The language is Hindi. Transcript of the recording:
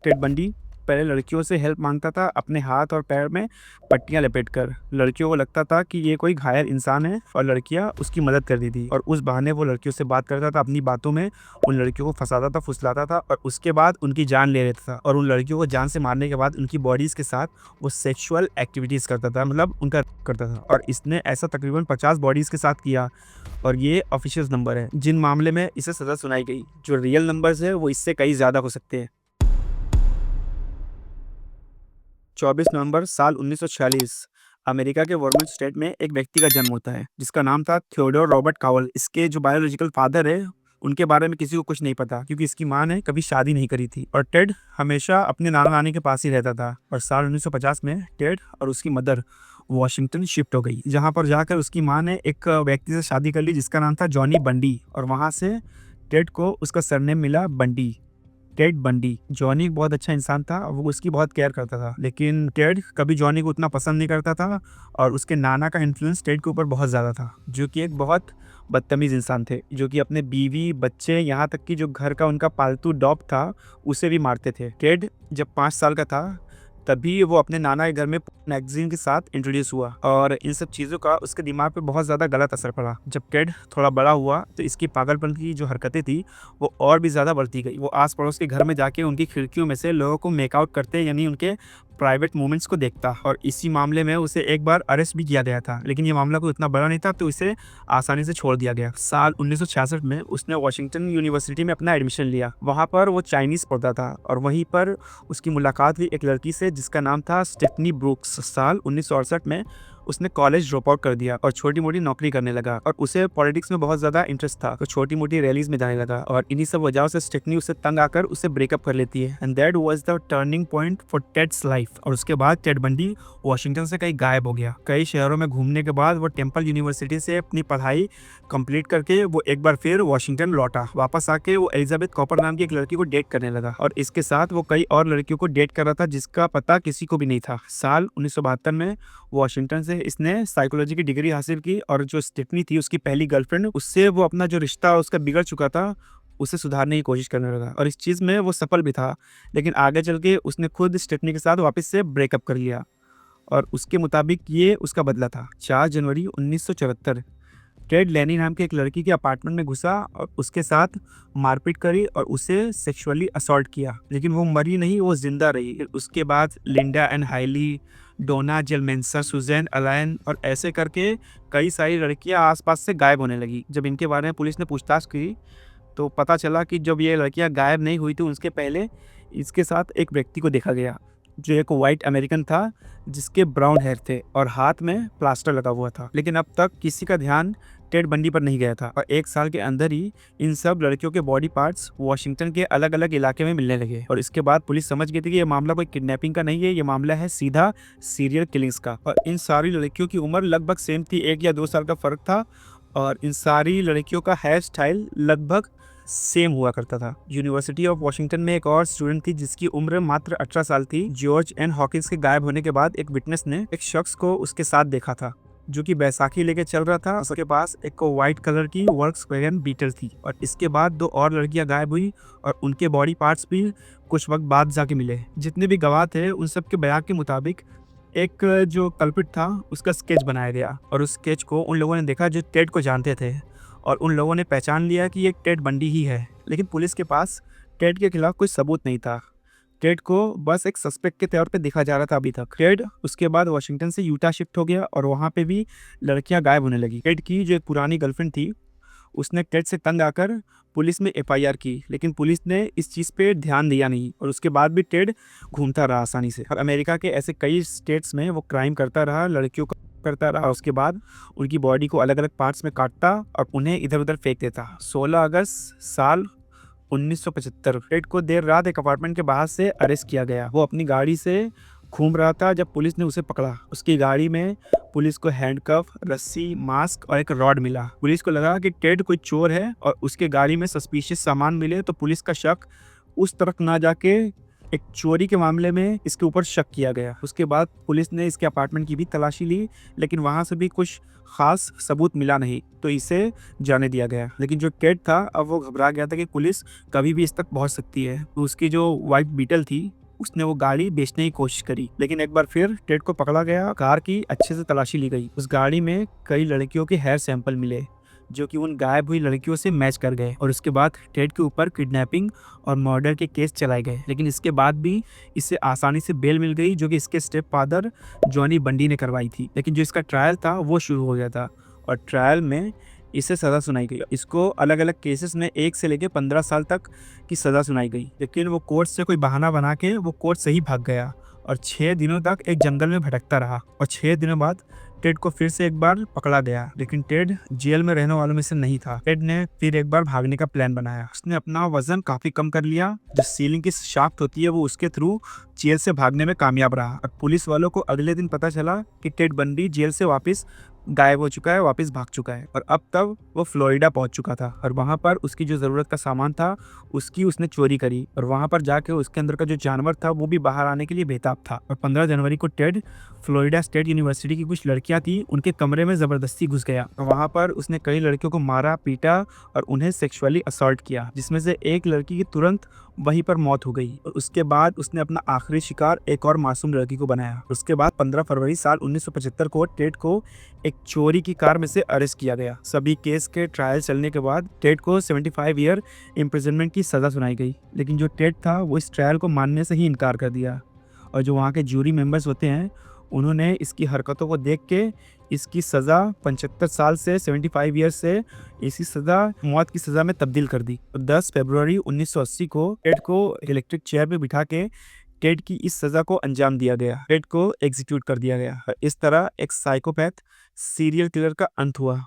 टेड बंडी पहले लड़कियों से हेल्प मांगता था, अपने हाथ और पैर में पट्टियां लपेटकर। लड़कियों को लगता था कि ये कोई घायल इंसान है और लड़कियां उसकी मदद कर देती थी, और उस बहाने वो लड़कियों से बात करता था, अपनी बातों में उन लड़कियों को फंसाता था, फुसलाता था, और उसके बाद उनकी जान ले लेता था। और उन लड़कियों को जान से मारने के बाद उनकी बॉडीज के साथ वो सेक्सुअल एक्टिविटीज करता था, मतलब उनका करता था। और इसने ऐसा तकरीबन 50 बॉडीज के साथ किया, और ये ऑफिशियल नंबर है जिन मामले में इसे सजा सुनाई गई। जो रियल नंबर्स है वो इससे कई ज्यादा हो सकते हैं। 24 नवंबर साल 1946 अमेरिका के वर्मोंट स्टेट में एक व्यक्ति का जन्म होता है जिसका नाम था थियोडोर रॉबर्ट कावल। इसके जो बायोलॉजिकल फादर है उनके बारे में किसी को कुछ नहीं पता, क्योंकि इसकी माँ ने कभी शादी नहीं करी थी। और टेड हमेशा अपने नाना नानी के पास ही रहता था। और साल 1950 में टेड और उसकी मदर वॉशिंगटन शिफ्ट हो गई, जहाँ पर जाकर उसकी माँ ने एक व्यक्ति से शादी कर ली जिसका नाम था जॉनी बंडी। और वहाँ से टेड को उसका सरनेम मिला बंडी, टेड बंडी। जॉनी एक बहुत अच्छा इंसान था, वो उसकी बहुत केयर करता था, लेकिन टेड कभी जॉनी को उतना पसंद नहीं करता था। और उसके नाना का इन्फ्लुएंस टेड के ऊपर बहुत ज़्यादा था, जो कि एक बहुत बदतमीज़ इंसान थे, जो कि अपने बीवी बच्चे यहाँ तक कि जो घर का उनका पालतू डॉग था उसे भी मारते थे। टेड जब 5 साल का था तभी वो अपने नाना के घर में मैगजीन के साथ इंट्रोड्यूस हुआ, और इन सब चीज़ों का उसके दिमाग पे बहुत ज़्यादा गलत असर पड़ा। जब टेड थोड़ा बड़ा हुआ तो इसकी पागलपन की जो हरकतें थी वो और भी ज़्यादा बढ़ती गई। वो आस पड़ोस के घर में जाके उनकी खिड़कियों में से लोगों को मेकआउट करते, यानी उनके प्राइवेट मोमेंट्स को देखता। और इसी मामले में उसे एक बार अरेस्ट भी किया गया था, लेकिन ये मामला कोई इतना बड़ा नहीं था तो इसे आसानी से छोड़ दिया गया। साल 1966 में उसने वॉशिंगटन यूनिवर्सिटी में अपना एडमिशन लिया। वहाँ पर वो चाइनीज़ पढ़ता था, और वहीं पर उसकी मुलाकात हुई एक लड़की से जिसका नाम था स्टेफनी ब्रूक्स। साल 1968 में उसने कॉलेज ड्रॉप आउट कर दिया और छोटी मोटी नौकरी करने लगा। और उसे पॉलिटिक्स में बहुत ज़्यादा इंटरेस्ट था, तो छोटी मोटी रैलीज में जाने लगा। और इन्हीं सब वजहों से स्टेफनी उससे तंग आकर उसे ब्रेकअप कर लेती है। And that was the turning point for TEDs life. और उसके बाद टेड बंडी वॉशिंगटन से कहीं गायब हो गया। कई शहरों में घूमने के बाद वो टेम्पल यूनिवर्सिटी से अपनी पढ़ाई कंप्लीट करके वो एक बार फिर वॉशिंगटन लौटा। वापस आके वो एलिजाबेथ कॉपर नाम की एक लड़की को डेट करने लगा, और इसके साथ वो कई और लड़कियों को डेट कर रहा था जिसका पता किसी को भी नहीं था। साल 1972 में वॉशिंगटन से इसने साइकोलॉजी की डिग्री हासिल की, और जो स्टेफनी थी उसकी पहली गर्लफ्रेंड, उससे वो अपना जो रिश्ता उसका बिगड़ चुका था उसे सुधारने की कोशिश करने लगा, और इस चीज़ में वो सफल भी था। लेकिन आगे चल के उसने खुद स्टेफनी के साथ वापस से ब्रेकअप कर लिया, और उसके मुताबिक ये उसका बदला था। 4 जनवरी 1974 टेड लैनी नाम के एक लड़की के अपार्टमेंट में घुसा और उसके साथ मारपीट करी और उसे सेक्सुअली असॉल्ट किया, लेकिन वो मरी नहीं, वो जिंदा रही। फिर उसके बाद लिंडा एंड हाइली, डोना जेलमेंसा, सुजैन अलायन, और ऐसे करके कई सारी लड़कियां आसपास से गायब होने लगी। जब इनके बारे में पुलिस ने पूछताछ की तो पता चला कि जब ये लड़कियां गायब नहीं हुई थी उसके पहले इसके साथ एक व्यक्ति को देखा गया, जो एक वाइट अमेरिकन था जिसके ब्राउन हेयर थे और हाथ में प्लास्टर लगा हुआ था। लेकिन अब तक किसी का ध्यान टेड बंडी पर नहीं गया था, और 1 साल के अंदर ही इन सब लड़कियों के बॉडी पार्ट्स वॉशिंगटन के अलग अलग इलाके में मिलने लगे। और इसके बाद पुलिस समझ गई थी कि ये मामला कोई किडनैपिंग का नहीं है, ये मामला है सीधा सीरियल किलिंग्स का। और इन सारी लड़कियों की उम्र लगभग सेम थी, 1 या 2 साल का फर्क था, और इन सारी लड़कियों का हेयर स्टाइल लगभग सेम हुआ करता था। यूनिवर्सिटी ऑफ वॉशिंगटन में एक और स्टूडेंट थी जिसकी उम्र मात्र 18 साल थी। जॉर्ज एन हॉकिंस के गायब होने के बाद एक विटनेस ने एक शख्स को उसके साथ देखा था जो कि बैसाखी लेके चल रहा था। उसके पास एक व्हाइट कलर की वर्क्सवैगन बीटल थी। और इसके बाद 2 और लड़कियां गायब हुई, और उनके बॉडी पार्ट्स भी कुछ वक्त बाद जाके मिले। जितने भी गवाह थे उन सब के बयान के मुताबिक एक जो कल्प्रिट था उसका स्केच बनाया गया, और उस स्केच को उन लोगों ने देखा जो टेड को जानते थे, और उन लोगों ने पहचान लिया कि ये टेड बंडी ही है। लेकिन पुलिस के पास टेड के खिलाफ कोई सबूत नहीं था। टेड को बस एक सस्पेक्ट के तौर पे देखा जा रहा था अभी तक। टेड उसके बाद वॉशिंगटन से यूटा शिफ्ट हो गया, और वहाँ पे भी लड़कियां गायब होने लगी। टेड की जो एक पुरानी गर्लफ्रेंड थी उसने टेड से तंग आकर पुलिस में एफआईआर की, लेकिन पुलिस ने इस चीज़ पे ध्यान दिया नहीं, और उसके बाद भी टेड घूमता रहा आसानी से। और अमेरिका के ऐसे कई स्टेट्स में वो क्राइम करता रहा, लड़कियों का करता रहा। उसके बाद उनकी बॉडी को अलग अलग पार्ट्स में काटता और उन्हें इधर उधर फेंक देता। 16 अगस्त साल 1975 टेड को देर रात एक अपार्टमेंट के बाहर से अरेस्ट किया गया। वो अपनी गाड़ी से घूम रहा था जब पुलिस ने उसे पकड़ा। उसकी गाड़ी में पुलिस को हैंडकफ, रस्सी, मास्क और एक रॉड मिला। पुलिस को लगा कि टेड कोई चोर है, और उसके गाड़ी में सस्पिशियस सामान मिले तो पुलिस का शक उस तरफ ना जाके एक चोरी के मामले में इसके ऊपर शक किया गया। उसके बाद पुलिस ने इसके अपार्टमेंट की भी तलाशी ली, लेकिन वहां से भी कुछ खास सबूत मिला नहीं, तो इसे जाने दिया गया। लेकिन जो टेड था, अब वो घबरा गया था कि पुलिस कभी भी इस तक पहुंच सकती है। तो उसकी जो वाइट बीटल थी, उसने वो गाड़ी बेचने की कोशिश करी, लेकिन एक बार फिर टेड को पकड़ा गया। कार की अच्छे से तलाशी ली गई। उस गाड़ी में कई लड़कियों के हेयर सैंपल मिले, जो कि उन गायब हुई लड़कियों से मैच कर गए, और उसके बाद टेड के ऊपर किडनैपिंग और मर्डर के केस चलाए गए। लेकिन इसके बाद भी इसे आसानी से बेल मिल गई, जो कि इसके स्टेप फादर जॉनी बंडी ने करवाई थी। लेकिन जो इसका ट्रायल था वो शुरू हो गया था, और ट्रायल में इसे सज़ा सुनाई गई। इसको अलग अलग केसेस में 1 से लेकर 15 साल तक की सज़ा सुनाई गई। लेकिन वो कोर्ट से कोई बहाना बना के वो कोर्ट से ही भाग गया, और 6 दिनों तक एक जंगल में भटकता रहा। और 6 दिनों बाद टेड को फिर से एक बार पकड़ा गया, लेकिन टेड जेल में रहने वालों में से नहीं था। टेड ने फिर एक बार भागने का प्लान बनाया। उसने अपना वजन काफी कम कर लिया। जो सीलिंग की शाफ्ट होती है, वो उसके थ्रू जेल से भागने में कामयाब रहा। और पुलिस वालों को अगले दिन पता चला कि टेड बंडी जेल से वापस गायब हो चुका है, वापस भाग चुका है, और अब तब वो फ्लोरिडा पहुंच चुका था। और वहां पर उसकी जो जरूरत का सामान था, उसकी उसने चोरी करी, और वहां पर जाके उसके अंदर का जो जानवर था वो भी बाहर आने के लिए बेताब था। और 15 जनवरी को टेड फ्लोरिडा स्टेट यूनिवर्सिटी की कुछ लड़कियां थी, उनके कमरे में जबरदस्ती घुस गया। वहां पर उसने कई लड़कियों को मारा, पीटा और उन्हें सेक्सुअली असॉल्ट किया, जिसमें से एक लड़की की तुरंत वहीं पर मौत हो गई। और उसके बाद उसने अपना आखिरी शिकार एक और मासूम लड़की को बनाया। उसके बाद 15 फरवरी साल 1975 को टेड को एक चोरी की कार में से अरेस्ट किया गया। सभी केस के ट्रायल चलने के बाद टेड को 75 ईयर इम्प्रिजनमेंट की सजा सुनाई गई। लेकिन जो टेड था वो इस ट्रायल को मानने से ही इनकार कर दिया, और जो वहाँ के जूरी मेंबर्स होते हैं, उन्होंने इसकी हरकतों को देख के इसकी सज़ा 75 साल से 75 ईयर से इसकी सज़ा मौत की सज़ा में तब्दील कर दी। तो 10 फरवरी 1980 को टेड को इलेक्ट्रिक चेयर पे बिठा के टेड की इस सज़ा को अंजाम दिया गया। टेड को एग्जीक्यूट कर दिया गया। इस तरह एक साइकोपैथ सीरियल किलर का अंत हुआ।